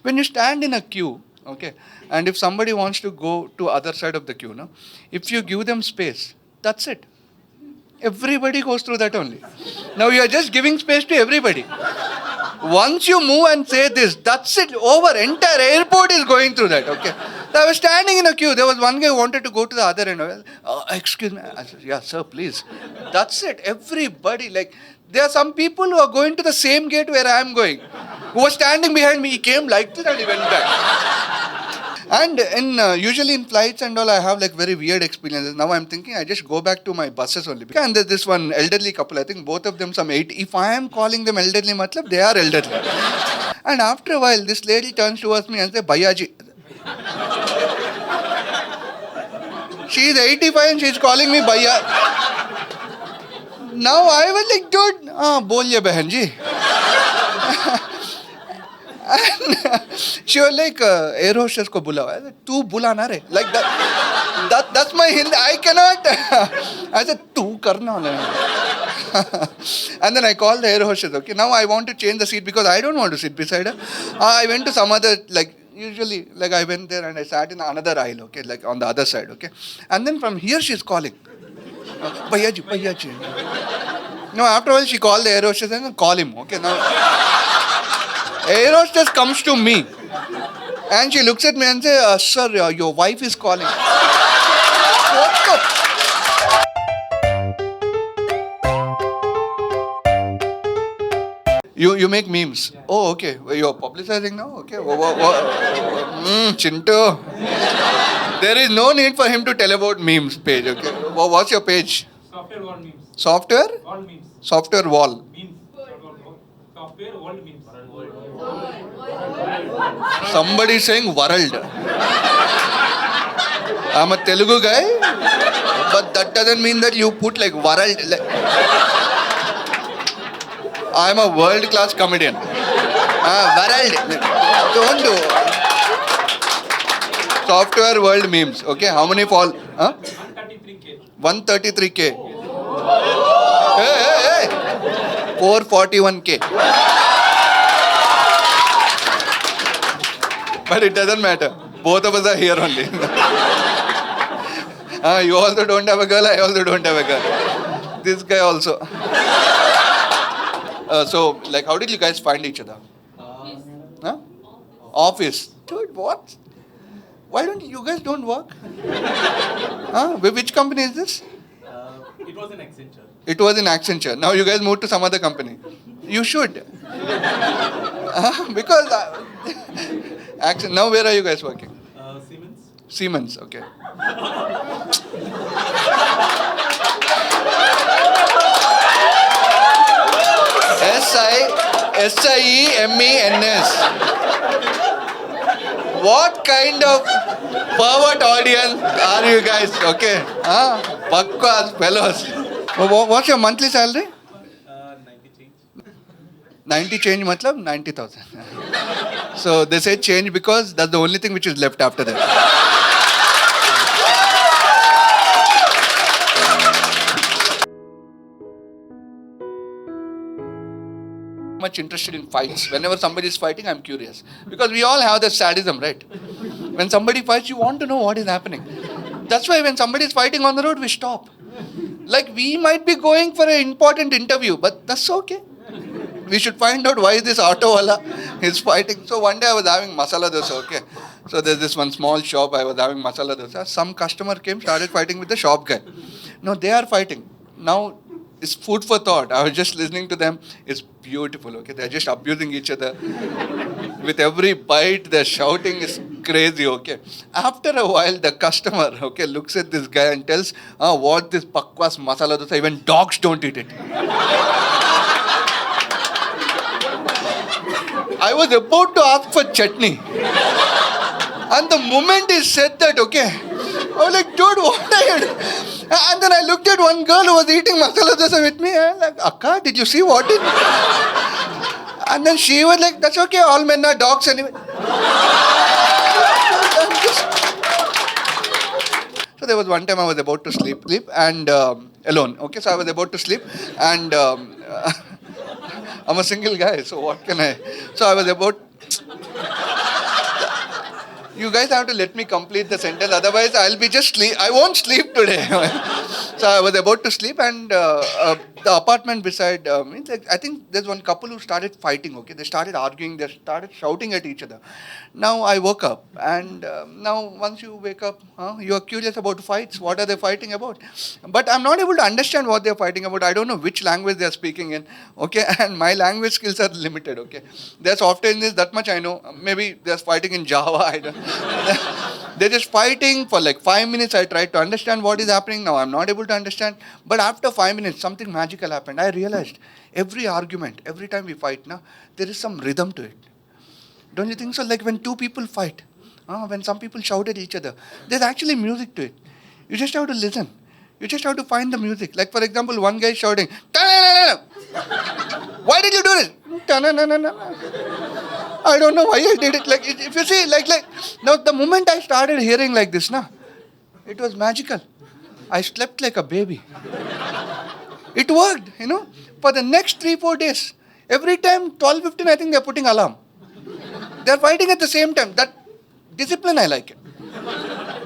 When you stand in a queue, okay, and if somebody wants to go to other side of the queue, no, if you give them space, that's it. Everybody goes through that only. Now you are just giving space to everybody. Once you move and say this, that's it, over. Entire airport is going through that, okay? So I was standing in a queue. There was one guy who wanted to go to the other end. Excuse me. I said, yeah, sir, please. That's it. Everybody, like, there are some people who are going to the same gate where I am going. Who was standing behind me. He came like this and he went back. And usually in flights and all, I have like very weird experiences. Now I'm thinking I just go back to my buses only. And there's this one elderly couple, I think both of them some 80. If I am calling them elderly, matlab, they are elderly. And after a while, this lady turns towards me and says, Bhayaji. She is 85 and she is calling me Bhaiya. Now I was like, dude, bolye behanji. And she was like, air hostess ko bula. I said, tu bula na re. Like that's my Hindi. I cannot. I said, tu karna. And then I called the air hostess. Okay, now I want to change the seat because I don't want to sit beside her. I went to some other, like, usually, like I went there and I sat in another aisle, okay, like on the other side, okay. And then from here she's calling. Bhayaji, Bhayaji. No, after a while she called the air hostess and call him, okay. Now, air hostess comes to me and she looks at me and says, sir, your wife is calling. What the? You make memes. Yeah. Oh, okay. You're publicizing now? Okay. Chinto. There is no need for him to tell about memes page, okay. What's your page? Software wall memes. Software? Wall memes. Software wall. Memes. Software world memes. Somebody is saying world. I'm a Telugu guy, but that doesn't mean that you put like world. I'm a world-class comedian. World. Don't do. Software world memes. Okay, how many fall? 133K. 133K. Hey. 441K. But it doesn't matter. Both of us are here only. You also don't have a girl, I also don't have a girl. This guy also. So, like, how did you guys find each other? Huh? Office. Dude, what? Why don't you guys don't work? Huh? Which company is this? It was in Accenture. It was in Accenture. Now you guys moved to some other company. You should. Because now where are you guys working? Siemens. Siemens, okay. SIEMENS. What kind of pervert audience are you guys? Okay. Pakkas, fellows. What's your monthly salary? 90 change. 90 change matlab 90,000. So they say change because that's the only thing which is left after that. Much interested in fights. Whenever somebody is fighting, I'm curious. Because we all have the sadism, right? When somebody fights, you want to know what is happening. That's why when somebody is fighting on the road, we stop. Like, we might be going for an important interview, but that's okay. We should find out why this auto wala is fighting. So one day I was having masala dosa, okay. So there's this one small shop, I was having masala dosa. Some customer came, started fighting with the shop guy. No, they are fighting. Now, it's food for thought. I was just listening to them. It's beautiful, okay. They're just abusing each other. With every bite, they're shouting. It's crazy, okay. After a while, the customer, okay, looks at this guy and tells, what this pakwas masala dosa, even dogs don't eat it. I was about to ask for chutney. And the moment he said that, okay, I was like, dude, what are you doing? And then I looked at one girl who was eating masala dosa with me. And I'm like, Akka, did you see what it? And then she was like, that's okay, all men are dogs anyway. So there was one time I was about to sleep and alone. Okay, so I was about to sleep and I'm a single guy, so what can I? So I was about... You guys have to let me complete the sentence, otherwise I'll be just sleep. I won't sleep today. So I was about to sleep, and the apartment beside me, like, I think there's one couple who started fighting. Okay, they started arguing. They started shouting at each other. Now I woke up, and now once you wake up, you are curious about fights. What are they fighting about? But I'm not able to understand what they're fighting about. I don't know which language they're speaking in. Okay, and my language skills are limited. Okay, they're software engineers, that much I know. Maybe they're fighting in Java. I don't. They're just fighting for like 5 minutes. I tried to understand what is happening. Now I'm not able to understand. But after 5 minutes, something magical happened. I realized every argument, every time we fight, now there is some rhythm to it. Don't you think so? Like when two people fight, when some people shout at each other, there's actually music to it. You just have to listen. You just have to find the music. Like for example, one guy is shouting, "Ta-na-na-na-na." Why did you do this? "Ta-na-na-na-na." I don't know why I did it. Like if you see, like now the moment I started hearing like this, it was magical. I slept like a baby. It worked, for the next 3-4 days. Every time 12:15, I think they're putting alarm. They're fighting at the same time. That discipline, I like it.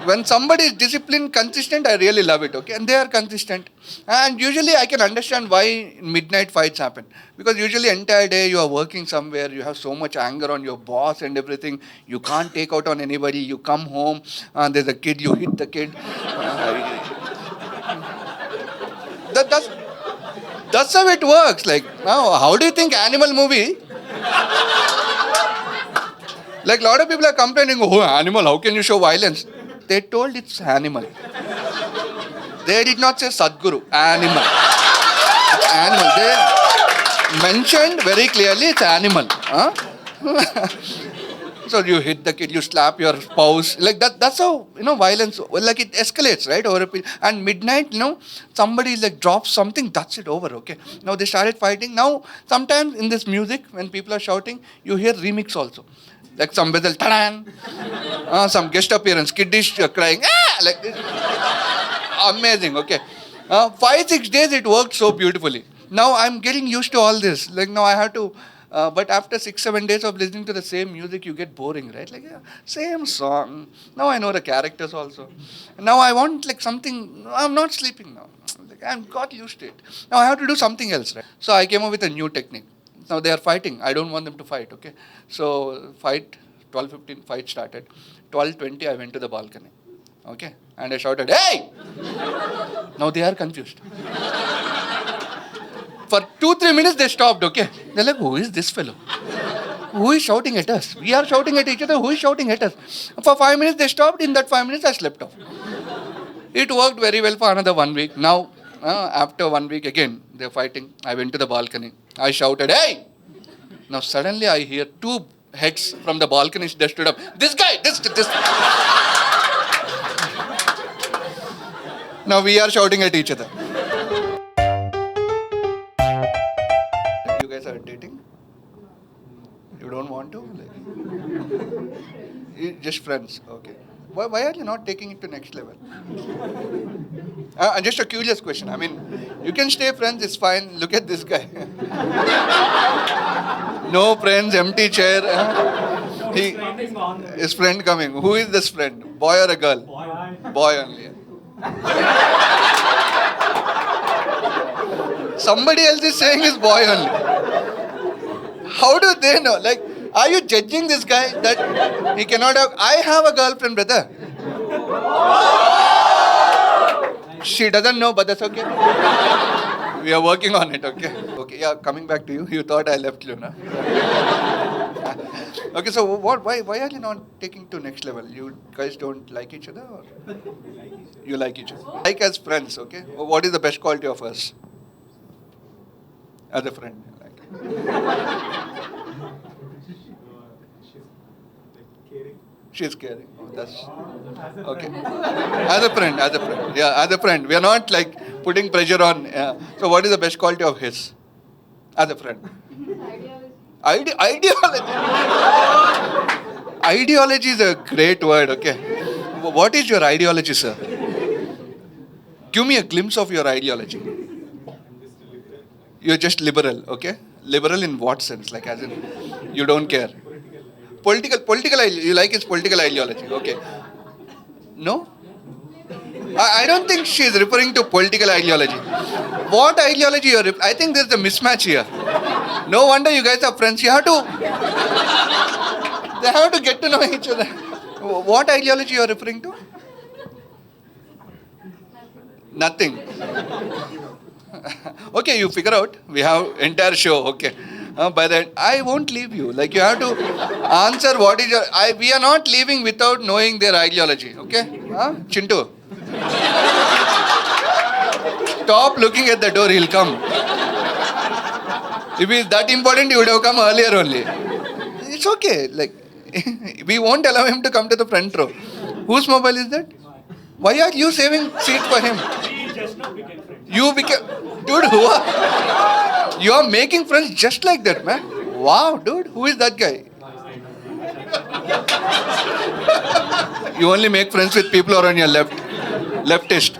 When somebody is disciplined, consistent, I really love it, okay? And they are consistent. And usually I can understand why midnight fights happen. Because usually entire day you are working somewhere, you have so much anger on your boss and everything, you can't take out on anybody, you come home, there's a kid, you hit the kid. That's how it works. Like, now, how do you think animal movie? Like, a lot of people are complaining, oh, animal, how can you show violence? They told it's animal. They did not say Sadguru, animal. It's animal. They mentioned very clearly it's animal. So you hit the kid, you slap your spouse. Like that's how, violence, like it escalates, right? Over a period. And midnight, somebody like drops something, that's it, over, okay? Now they started fighting. Now, sometimes in this music, when people are shouting, you hear remix also. Like some whistle, ta-dan! Some guest appearance, kiddish crying, like this. Amazing, okay. 5-6 days it worked so beautifully. Now I'm getting used to all this. Like now I have to, but after 6-7 days of listening to the same music, you get boring, right? Like, same song. Now I know the characters also. Now I want like something, I'm not sleeping now. Like, I've got used to it. Now I have to do something else, right? So I came up with a new technique. Now they are fighting. I don't want them to fight, okay? So fight, 12:15, fight started. 12:20, I went to the balcony, okay? And I shouted, "Hey!" Now they are confused. For 2-3 minutes they stopped, okay? They're like, who is this fellow? Who is shouting at us? We are shouting at each other. Who is shouting at us? For 5 minutes they stopped. In that 5 minutes I slept off. It worked very well for another 1 week. Now, after 1 week again, they're fighting. I went to the balcony. I shouted, "Hey!" Now suddenly I hear 2 heads from the balcony. They stood up. This guy, this. Now we are shouting at each other. You guys are dating? You don't want to? Just friends, okay. Why are you not taking it to next level? Just a curious question. I mean, you can stay friends, it's fine. Look at this guy. No friends, empty chair. His friend coming. Who is this friend? Boy or a girl? Boy only. Somebody else is saying it's boy only. How do they know? Like, are you judging this guy that he cannot have? I have a girlfriend, brother. She doesn't know, but that's okay. We are working on it, okay? Okay, yeah, coming back to you. You thought I left you, no? Okay, so why are you not taking to next level? You guys don't like each other, or you like each other? Like as friends, okay? What is the best quality of us? As a friend. She's caring. Oh, that's okay. As a friend. Yeah, as a friend. We are not like putting pressure on. So, what is the best quality of his? As a friend. Ideology. Ideology is a great word, okay. What is your ideology, sir? Give me a glimpse of your ideology. You're just liberal, okay? Liberal in what sense? Like as in, you don't care. You like his political ideology. Okay. No? I don't think she is referring to political ideology. What ideology you are I think there's a mismatch here. No wonder you guys are friends. They have to get to know each other. What ideology you are referring to? Nothing. Okay, you figure out. We have entire show. Okay. By then, I won't leave you. Like you have to answer what is your. We are not leaving without knowing their ideology. Okay, Chintu. Stop looking at the door. He'll come. If he's that important, he would have come earlier only. It's okay. Like we won't allow him to come to the front row. Whose mobile is that? Why are you saving seat for him? We just now became friends. You became, dude. You are making friends just like that, man. Wow, dude. Who is that guy? You only make friends with people who are on your leftist.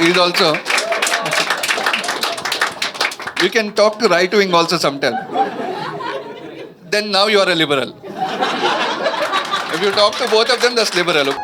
He's also. You can talk to right wing also sometime. Then now you are a liberal. If you talk to both of them, that's liberal.